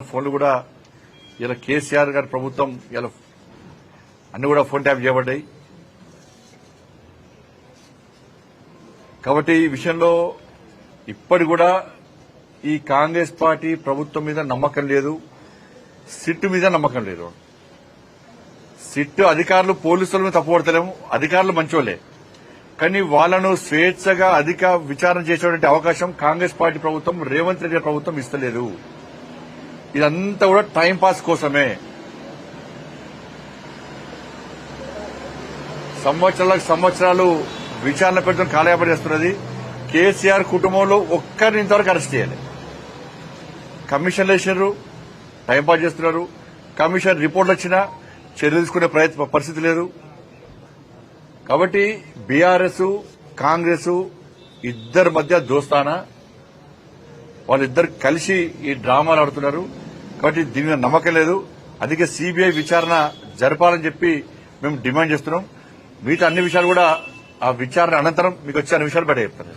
ఫోన్లు కూడా ఇలా కేసీఆర్ గారి ప్రభుత్వం ఇలా అన్ని కూడా ఫోన్ ట్యాప్ చేయబడ్డాయి. కాబట్టి ఈ విషయంలో ఇప్పటి కూడా ఈ కాంగ్రెస్ పార్టీ ప్రభుత్వం మీద నమ్మకం లేదు, సిట్ మీద నమ్మకం లేదు. సిట్ అధికారులు పోలీసులను తప్పుపడతలేము, అధికారులు మంచోళ్లే, కానీ వాళ్లను స్వేచ్ఛగా అధిక విచారణ చేసేటువంటి అవకాశం కాంగ్రెస్ పార్టీ ప్రభుత్వం, రేవంత్ రెడ్డి ప్రభుత్వం ఇస్తలేదు. ఇదంతా కూడా టైంపాస్ కోసమే. సంవత్సరాలు విచారణ పెడుతున్న కాలయాపన చేస్తున్నది. కేసీఆర్ కుటుంబంలో ఒక్కరిని ఇంతవరకు అరెస్ట్ చేయాలి. కమిషన్లు వేసినారు, టైంపాస్ చేస్తున్నారు. కమిషన్ రిపోర్ట్లు వచ్చినా చర్యలు తీసుకునే పరిస్థితి లేదు. కాబట్టి బీఆర్ఎస్ కాంగ్రెస్ ఇద్దరి మధ్య దోస్తానా, వాళ్ళిద్దరు కలిసి ఈ డ్రామాలు ఆడుతున్నారు. కాబట్టి దీని మీద నమ్మకం లేదు. అందుకే సీబీఐ విచారణ జరపాలని చెప్పి మేము డిమాండ్ చేస్తున్నాం. మిగతా అన్ని విషయాలు కూడా ఆ విచారణ అనంతరం మీకు వచ్చే అన్ని విషయాలు బయట చెప్తారు.